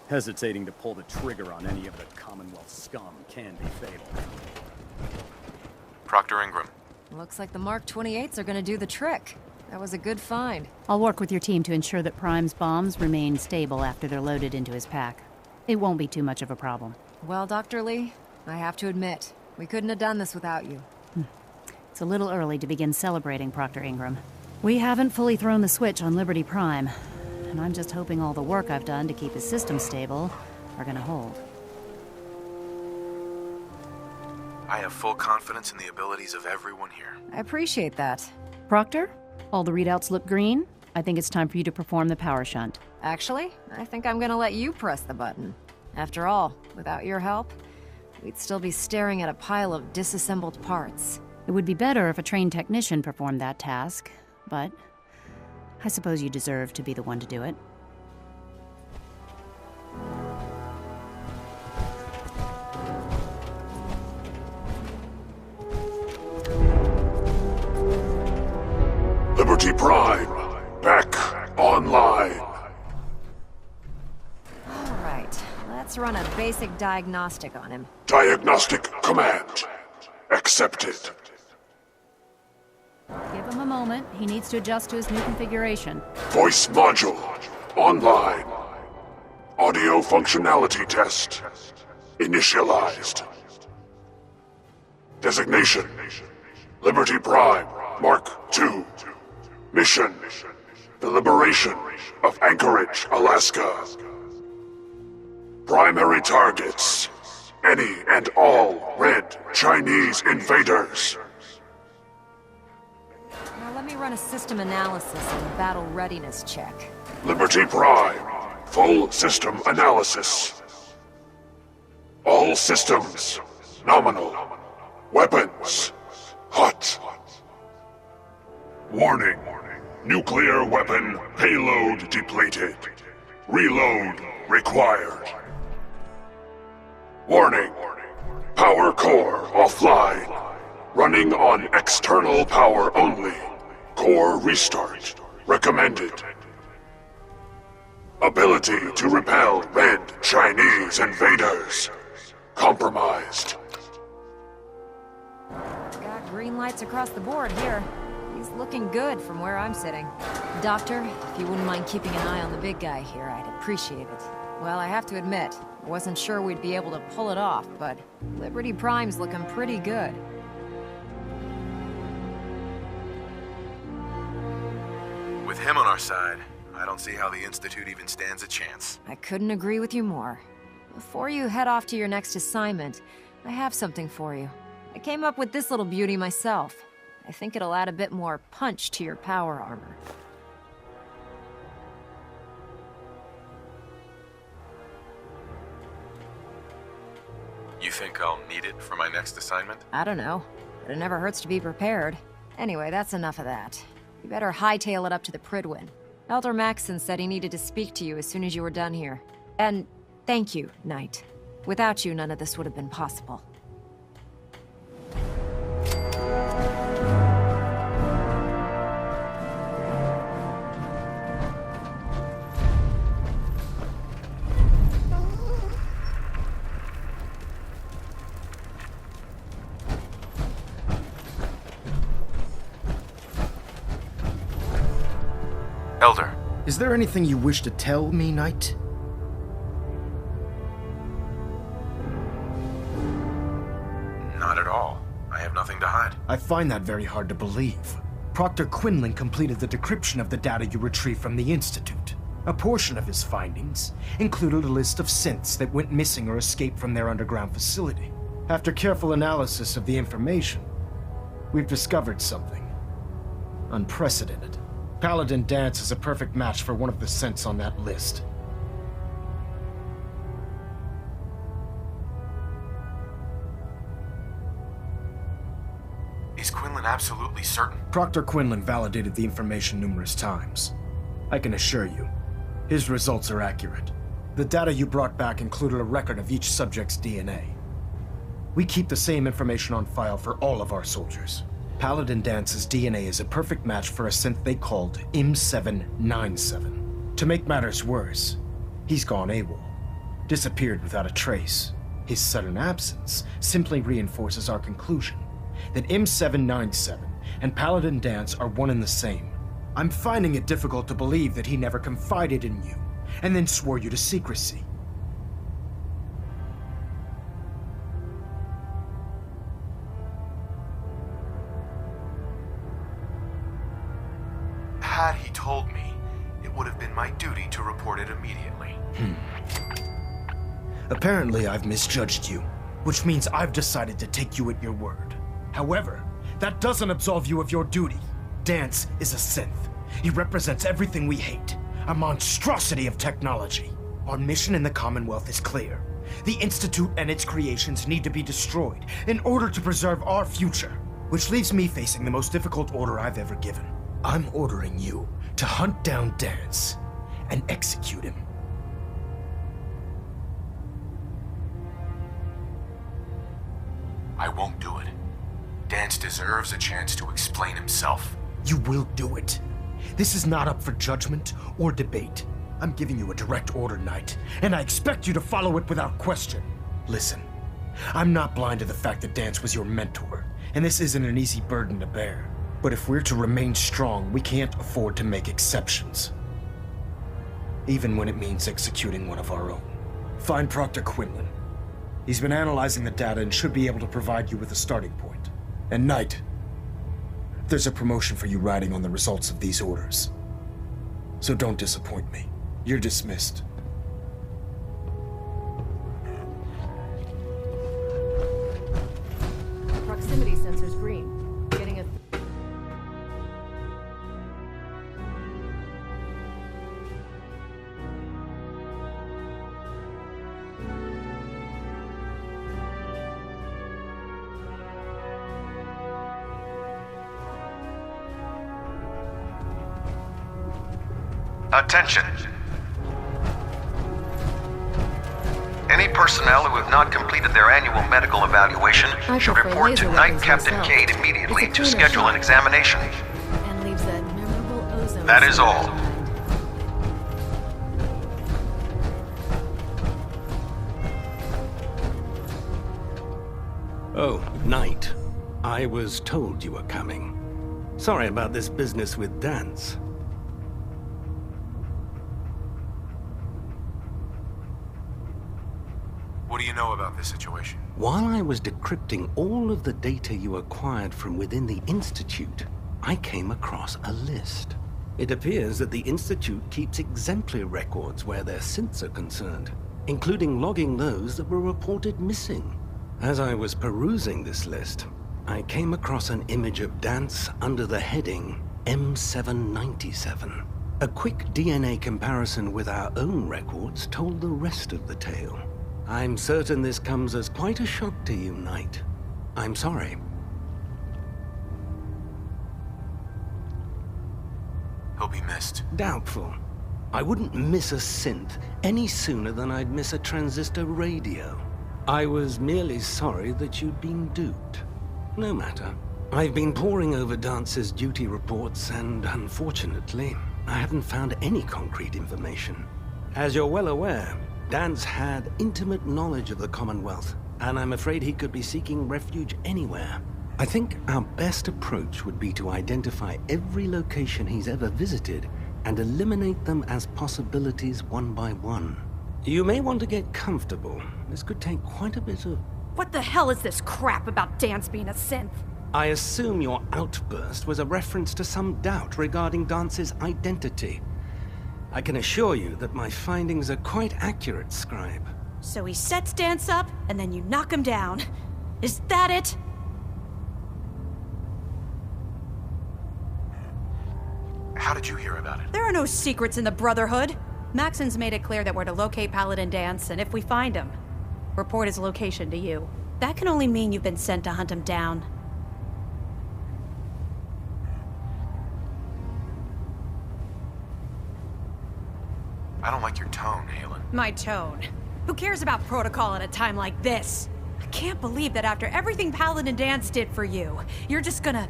Hesitating to pull the trigger on any of the Commonwealth scum can be fatal. Proctor Ingram. Looks like the Mark 28s are gonna do the trick. That was a good find. I'll work with your team to ensure that Prime's bombs remain stable after they're loaded into his pack. It won't be too much of a problem. Well, Dr. Lee, I have to admit, we couldn't have done this without you. It's a little early to begin celebrating, Proctor Ingram. We haven't fully thrown the switch on Liberty Prime, and I'm just hoping all the work I've done to keep his system stable are gonna hold. I have full confidence in the abilities of everyone here. I appreciate that. Proctor, all the readouts look green. I think it's time for you to perform the power shunt. Actually, I think I'm gonna let you press the button. After all, without your help, we'd still be staring at a pile of disassembled parts. It would be better if a trained technician performed that task, but I suppose you deserve to be the one to do it. Liberty Prime, back online. All right, let's run a basic diagnostic on him. Diagnostic command accepted. Give him a moment. He needs to adjust to his new configuration. Voice module online. Audio functionality test initialized. Designation: Liberty Prime Mark II. Mission: the liberation of Anchorage, Alaska. Primary targets: any and all red Chinese invaders. Now let me run a system analysis and battle readiness check. Liberty Prime, full system analysis. All systems nominal. Weapons hot. Warning: nuclear weapon payload depleted. Reload required. Warning: power core offline. Running on external power only. Core restart recommended. Ability to repel red Chinese invaders compromised. Got green lights across the board here. He's looking good from where I'm sitting. Doctor, if you wouldn't mind keeping an eye on the big guy here, I'd appreciate it. Well, I have to admit, I wasn't sure we'd be able to pull it off, but Liberty Prime's looking pretty good. With him on our side, I don't see how the Institute even stands a chance. I couldn't agree with you more. Before you head off to your next assignment, I have something for you. I came up with this little beauty myself. I think it'll add a bit more punch to your power armor. You think I'll need it for my next assignment? I don't know, but it never hurts to be prepared. Anyway, that's enough of that. You better hightail it up to the Pridwin. Elder Maxson said he needed to speak to you as soon as you were done here. And thank you, Knight. Without you, none of this would have been possible. Elder. Is there anything you wish to tell me, Knight? Not at all. I have nothing to hide. I find that very hard to believe. Proctor Quinlan completed the decryption of the data you retrieved from the Institute. A portion of his findings included a list of synths that went missing or escaped from their underground facility. After careful analysis of the information, we've discovered something unprecedented. Paladin Danse is a perfect match for one of the synths on that list. Is Quinlan absolutely certain? Proctor Quinlan validated the information numerous times. I can assure you, his results are accurate. The data you brought back included a record of each subject's DNA. We keep the same information on file for all of our soldiers. Paladin Dance's DNA is a perfect match for a synth they called M797. To make matters worse, he's gone AWOL. disappeared without a trace. His sudden absence simply reinforces our conclusion that M797 and Paladin Danse are one and the same. I'm finding it difficult to believe that he never confided in you, and then swore you to secrecy. Had he told me, it would have been my duty to report it immediately. Apparently, I've misjudged you, which means I've decided to take you at your word. However, that doesn't absolve you of your duty. Danse is a synth. He represents everything we hate, a monstrosity of technology. Our mission in the Commonwealth is clear. The Institute and its creations need to be destroyed in order to preserve our future, which leaves me facing the most difficult order I've ever given. I'm ordering you to hunt down Danse and execute him. I won't do it. Danse deserves a chance to explain himself. You will do it. This is not up for judgment or debate. I'm giving you a direct order, Knight, and I expect you to follow it without question. Listen, I'm not blind to the fact that Danse was your mentor, and this isn't an easy burden to bear. But if we're to remain strong, we can't afford to make exceptions. Even when it means executing one of our own. Find Proctor Quinlan. He's been analyzing the data and should be able to provide you with a starting point. And Knight, there's a promotion for you riding on the results of these orders. So don't disappoint me. You're dismissed. Proximity sensor's green. Getting a... Attention. Any personnel who have not completed their annual medical evaluation should report to Knight Captain Cade immediately to schedule an examination. And leaves that memorable ozone... That is all. Oh, Knight. I was told you were coming. Sorry about this business with Danse. What do you know about this situation? While I was decrypting all of the data you acquired from within the Institute, I came across a list. It appears that the Institute keeps exemplary records where their synths are concerned, including logging those that were reported missing. As I was perusing this list, I came across an image of Danse under the heading M797. A quick DNA comparison with our own records told the rest of the tale. I'm certain this comes as quite a shock to you, Knight. I'm sorry. He'll be missed. Doubtful. I wouldn't miss a synth any sooner than I'd miss a transistor radio. I was merely sorry that you'd been duped. No matter. I've been poring over Dance's duty reports, and unfortunately, I haven't found any concrete information. As you're well aware, Danse had intimate knowledge of the Commonwealth, and I'm afraid he could be seeking refuge anywhere. I think our best approach would be to identify every location he's ever visited and eliminate them as possibilities one by one. You may want to get comfortable. This could take quite a bit of... What the hell is this crap about Danse being a synth? I assume your outburst was a reference to some doubt regarding Dance's identity. I can assure you that my findings are quite accurate, Scribe. So he sets Danse up, and then you knock him down. Is that it? How did you hear about it? There are no secrets in the Brotherhood. Maxon's made it clear that we're to locate Paladin Danse, and if we find him, report his location to you. That can only mean you've been sent to hunt him down. I don't like your tone, Halen. My tone. Who cares about protocol at a time like this? I can't believe that after everything Paladin Danse did for you, you're just gonna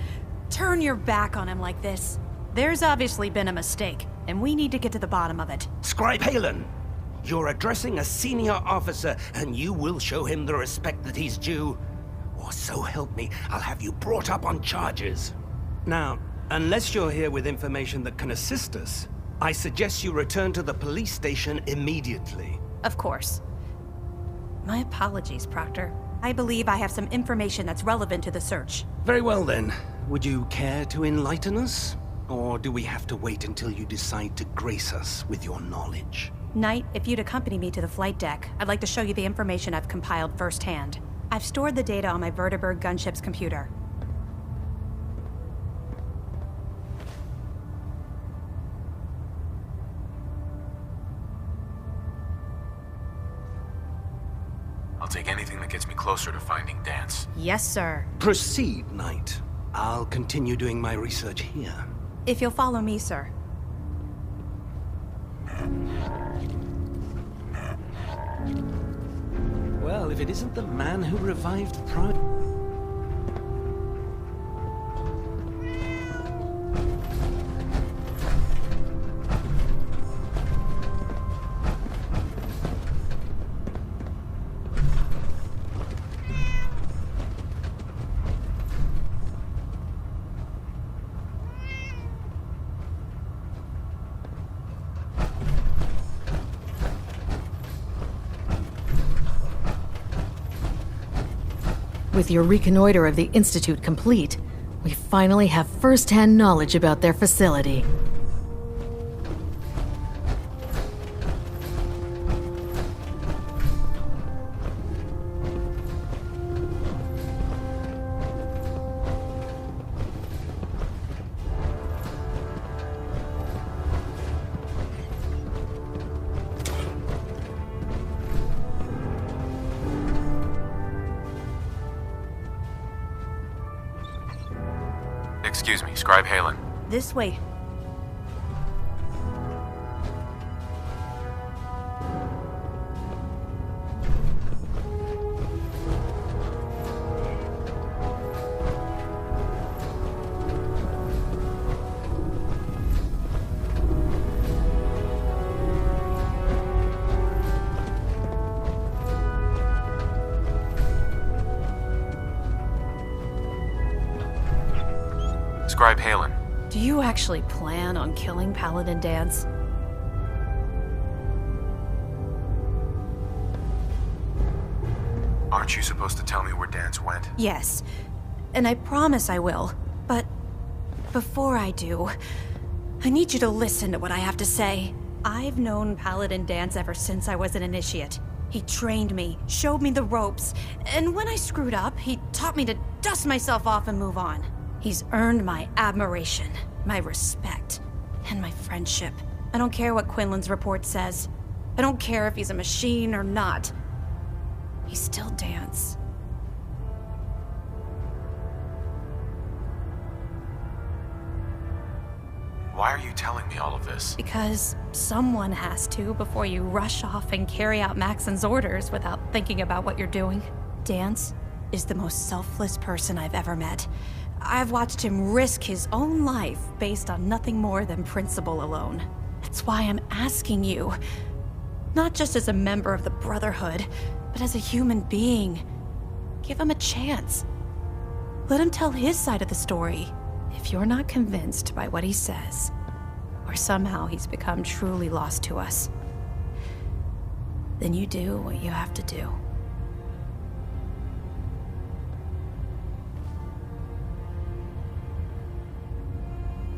turn your back on him like this. There's obviously been a mistake, and we need to get to the bottom of it. Scribe Halen! You're addressing a senior officer, and you will show him the respect that he's due. Or so help me, I'll have you brought up on charges. Now, unless you're here with information that can assist us, I suggest you return to the police station immediately. Of course. My apologies, Proctor. I believe I have some information that's relevant to the search. Very well then. Would you care to enlighten us? Or do we have to wait until you decide to grace us with your knowledge? Knight, if you'd accompany me to the flight deck, I'd like to show you the information I've compiled firsthand. I've stored the data on my Vertibird gunship's computer. I'll take anything that gets me closer to finding Danse. Yes, sir. Proceed, Knight. I'll continue doing my research here. If you'll follow me, sir. Well, if it isn't the man who revived Prime... With your reconnoiter of the Institute complete, we finally have first-hand knowledge about their facility. Excuse me, Scribe Halen. This way. Scribe Halen. Do you actually plan on killing Paladin Danse? Aren't you supposed to tell me where Danse went? Yes. And I promise I will. But before I do, I need you to listen to what I have to say. I've known Paladin Danse ever since I was an initiate. He trained me, showed me the ropes, and when I screwed up, he taught me to dust myself off and move on. He's earned my admiration, my respect, and my friendship. I don't care what Quinlan's report says. I don't care if he's a machine or not. He's still Danse. Why are you telling me all of this? Because someone has to before you rush off and carry out Maxon's orders without thinking about what you're doing. Danse is the most selfless person I've ever met. I've watched him risk his own life based on nothing more than principle alone. That's why I'm asking you, not just as a member of the Brotherhood, but as a human being. Give him a chance. Let him tell his side of the story. If you're not convinced by what he says, or somehow he's become truly lost to us, then you do what you have to do.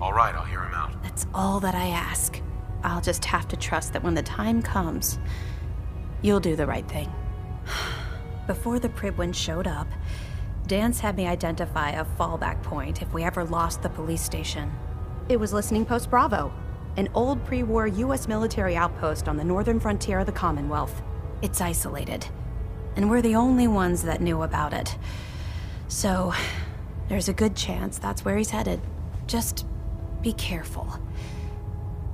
All right, I'll hear him out. That's all that I ask. I'll just have to trust that when the time comes, you'll do the right thing. Before the Pribwin showed up, Danse had me identify a fallback point if we ever lost the police station. It was Listening Post Bravo, an old pre-war US military outpost on the northern frontier of the Commonwealth. It's isolated, and we're the only ones that knew about it. So, there's a good chance that's where he's headed. Just be careful.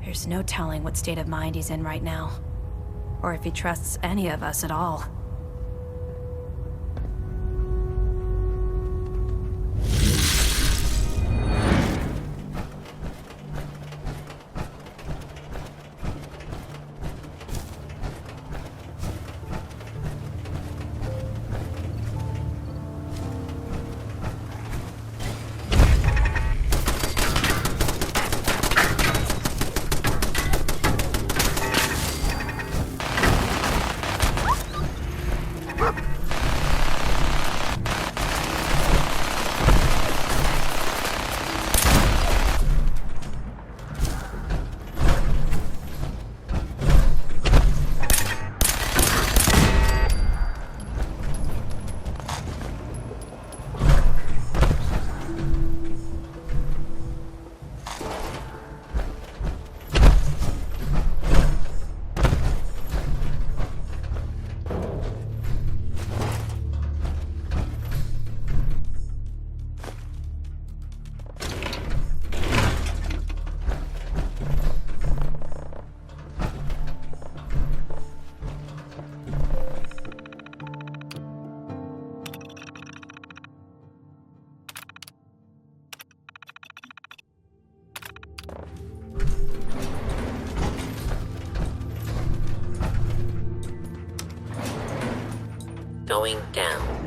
There's no telling what state of mind he's in right now, or if he trusts any of us at all. going down.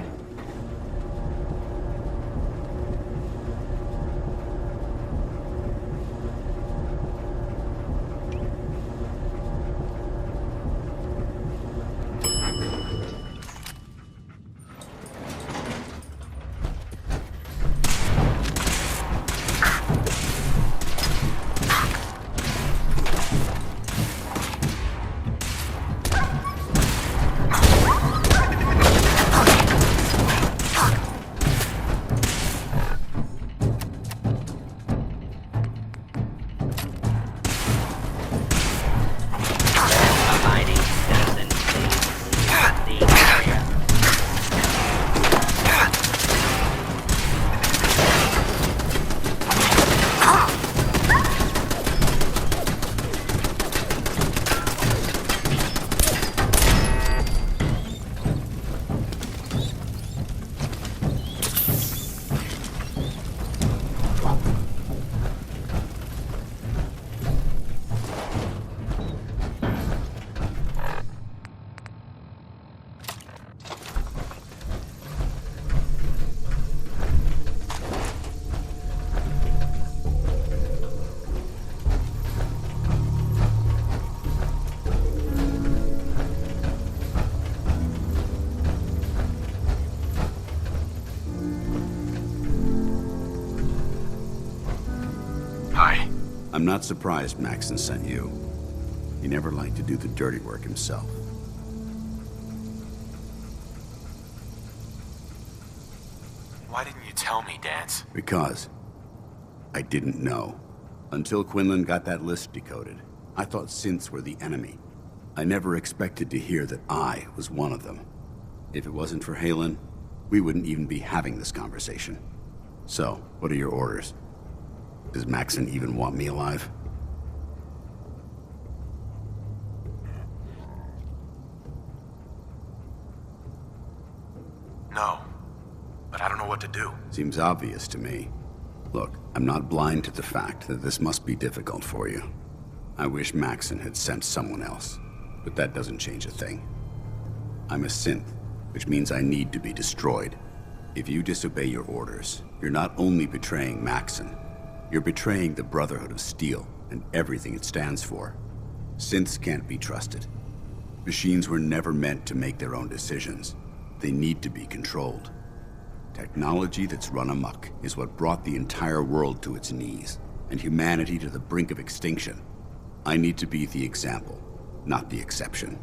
I'm not surprised Maxon sent you. He never liked to do the dirty work himself. Why didn't you tell me, Danse? Because I didn't know. Until Quinlan got that list decoded, I thought synths were the enemy. I never expected to hear that I was one of them. If it wasn't for Halen, we wouldn't even be having this conversation. So, what are your orders? Does Maxon even want me alive? No, but I don't know what to do. Seems obvious to me. Look, I'm not blind to the fact that this must be difficult for you. I wish Maxon had sent someone else, but that doesn't change a thing. I'm a synth, which means I need to be destroyed. If you disobey your orders, you're not only betraying Maxon, you're betraying the Brotherhood of Steel and everything it stands for. Synths can't be trusted. Machines were never meant to make their own decisions. They need to be controlled. Technology that's run amok is what brought the entire world to its knees, and humanity to the brink of extinction. I need to be the example, not the exception.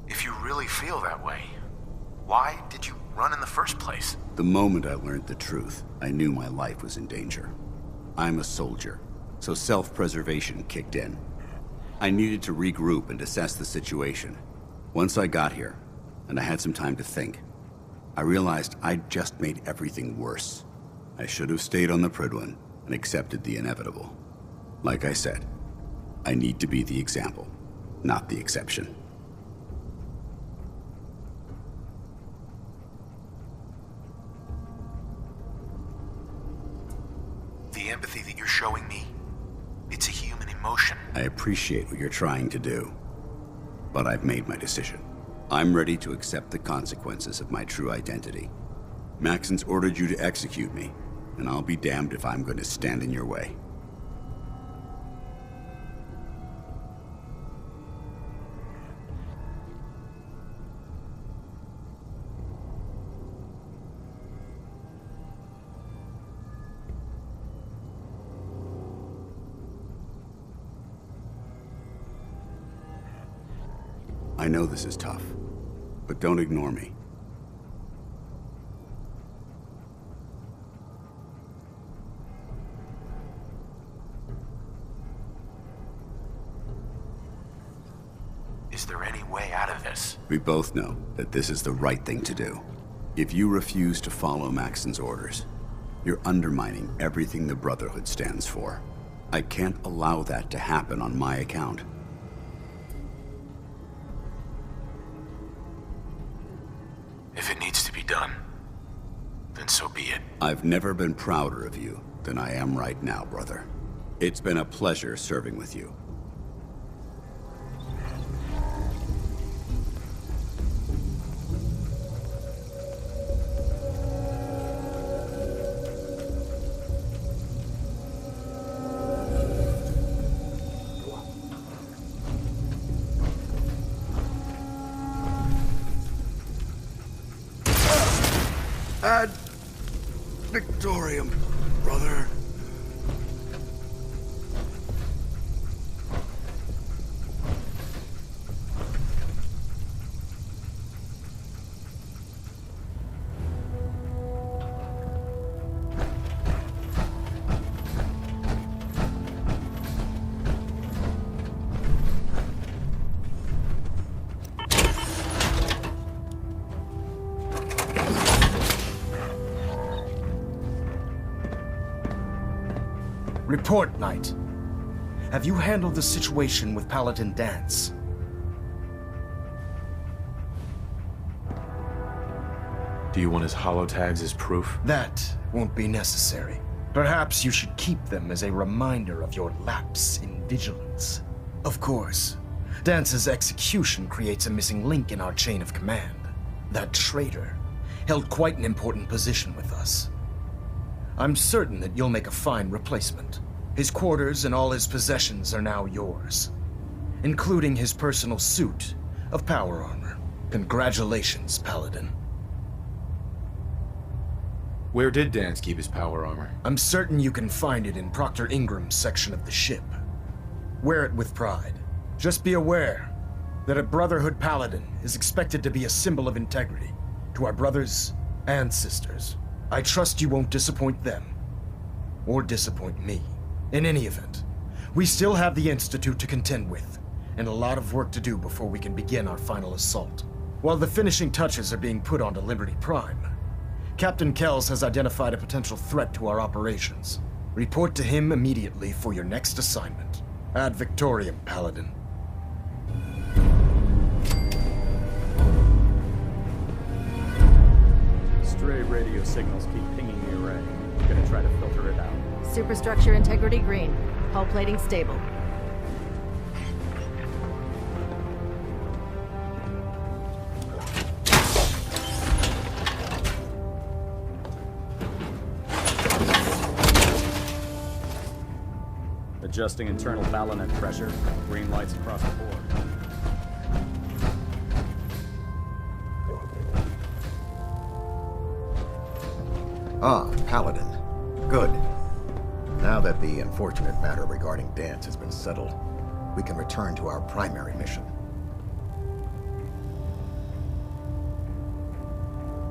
If you really feel that way, why did you run in the first place? The moment I learned the truth, I knew my life was in danger. I'm a soldier, so self-preservation kicked in. I needed to regroup and assess the situation. Once I got here, and I had some time to think, I realized I'd just made everything worse. I should have stayed on the Prydwen and accepted the inevitable. Like I said, I need to be the example, not the exception. The empathy that you're showing me, it's a human emotion. I appreciate what you're trying to do, but I've made my decision. I'm ready to accept the consequences of my true identity. Maxon's ordered you to execute me, and I'll be damned if I'm going to stand in your way. I know this is tough, but don't ignore me. Is there any way out of this? We both know that this is the right thing to do. If you refuse to follow Maxon's orders, you're undermining everything the Brotherhood stands for. I can't allow that to happen on my account. If it needs to be done, then so be it. I've never been prouder of you than I am right now, brother. It's been a pleasure serving with you. Ad Victorium, brother. Report, Knight. Have you handled the situation with Paladin Danse? Do you want his holotags as proof? That won't be necessary. Perhaps you should keep them as a reminder of your lapse in vigilance. Of course, Dance's execution creates a missing link in our chain of command. That traitor held quite an important position with us. I'm certain that you'll make a fine replacement. His quarters and all his possessions are now yours, including his personal suit of power armor. Congratulations, Paladin. Where did Danse keep his power armor? I'm certain you can find it in Proctor Ingram's section of the ship. Wear it with pride. Just be aware that a Brotherhood Paladin is expected to be a symbol of integrity to our brothers and sisters. I trust you won't disappoint them, or disappoint me. In any event, we still have the Institute to contend with, and a lot of work to do before we can begin our final assault. While the finishing touches are being put onto Liberty Prime, Captain Kells has identified a potential threat to our operations. Report to him immediately for your next assignment. Ad Victorium, Paladin. Stray radio signals keep pinging the array. I'm gonna try to filter it out. Superstructure integrity green. Hull plating stable. Adjusting internal ballonnet pressure. Green lights across the board. Ah, Paladin. Good. Now that the unfortunate matter regarding Danse has been settled, we can return to our primary mission.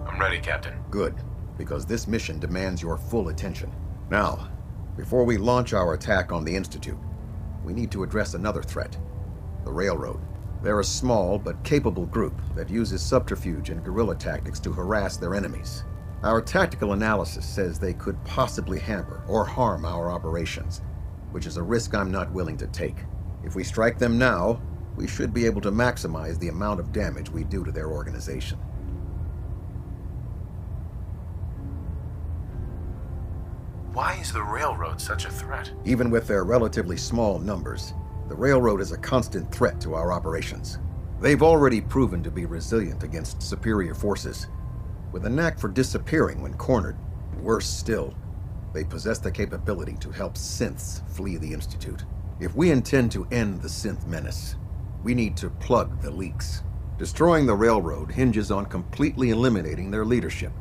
I'm ready, Captain. Good, because this mission demands your full attention. Now, before we launch our attack on the Institute, we need to address another threat, the Railroad. They're a small but capable group that uses subterfuge and guerrilla tactics to harass their enemies. Our tactical analysis says they could possibly hamper or harm our operations, which is a risk I'm not willing to take. If we strike them now, we should be able to maximize the amount of damage we do to their organization. Why is the Railroad such a threat? Even with their relatively small numbers, the Railroad is a constant threat to our operations. They've already proven to be resilient against superior forces, with a knack for disappearing when cornered. Worse still, they possess the capability to help synths flee the Institute. If we intend to end the synth menace, we need to plug the leaks. Destroying the Railroad hinges on completely eliminating their leadership.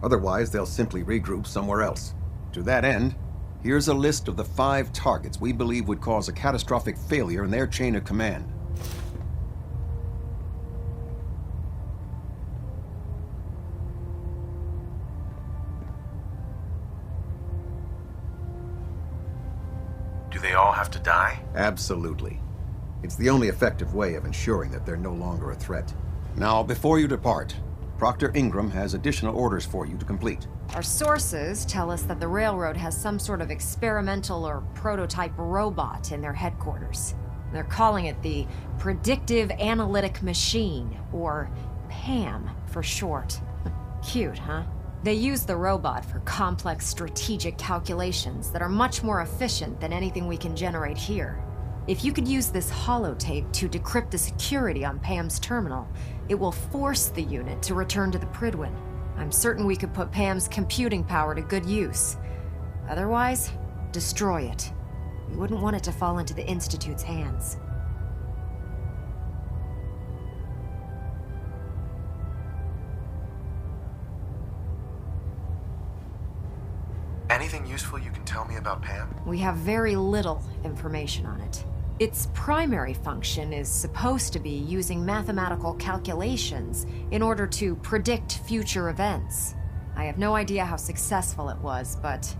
Otherwise, they'll simply regroup somewhere else. To that end, here's a list of the 5 targets we believe would cause a catastrophic failure in their chain of command. Do they all have to die? Absolutely. It's the only effective way of ensuring that they're no longer a threat. Now, before you depart, Proctor Ingram has additional orders for you to complete. Our sources tell us that the Railroad has some sort of experimental or prototype robot in their headquarters. They're calling it the Predictive Analytic Machine, or PAM for short. Cute, huh? They use the robot for complex strategic calculations that are much more efficient than anything we can generate here. If you could use this holotape to decrypt the security on Pam's terminal, it will force the unit to return to the Prydwen. I'm certain we could put Pam's computing power to good use. Otherwise, destroy it. We wouldn't want it to fall into the Institute's hands. Anything useful you can tell me about Pam? We have very little information on it. Its primary function is supposed to be using mathematical calculations in order to predict future events. I have no idea how successful it was, but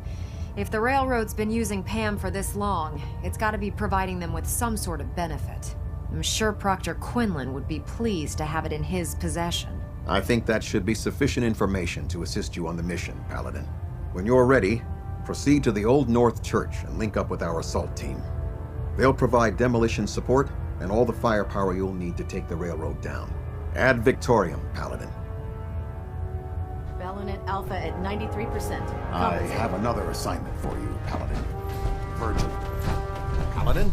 if the Railroad's been using Pam for this long, it's gotta be providing them with some sort of benefit. I'm sure Proctor Quinlan would be pleased to have it in his possession. I think that should be sufficient information to assist you on the mission, Paladin. When you're ready, proceed to the Old North Church and link up with our assault team. They'll provide demolition support and all the firepower you'll need to take the railroad down. Ad Victoriam, Paladin. Balunet Alpha at 93%. I have another assignment for you, Paladin. Virgil. Paladin?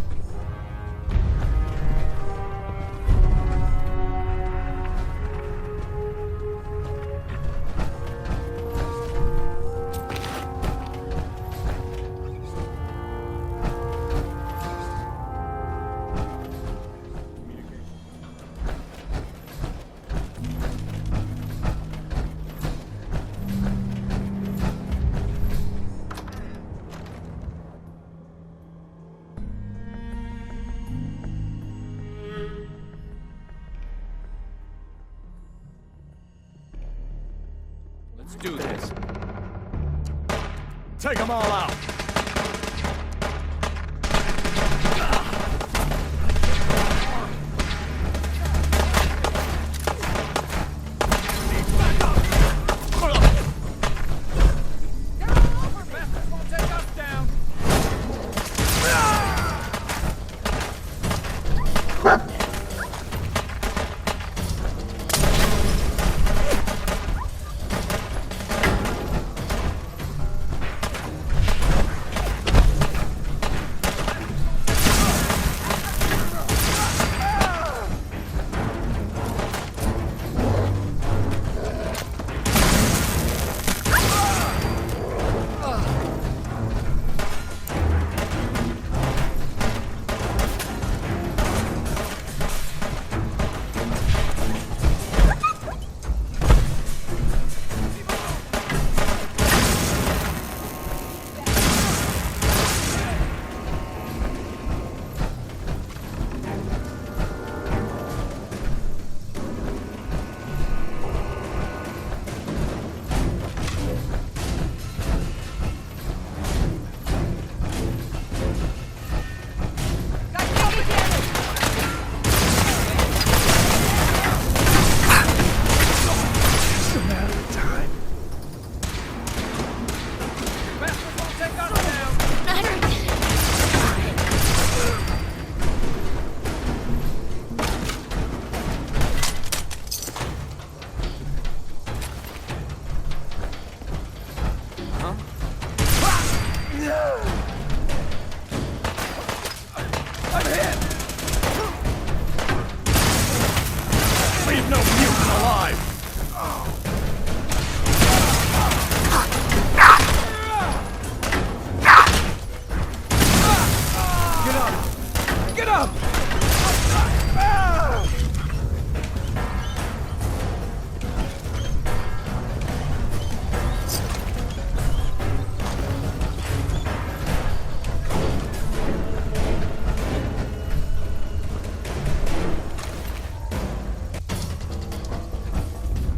Let's do this. Take them all out.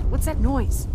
What's that noise?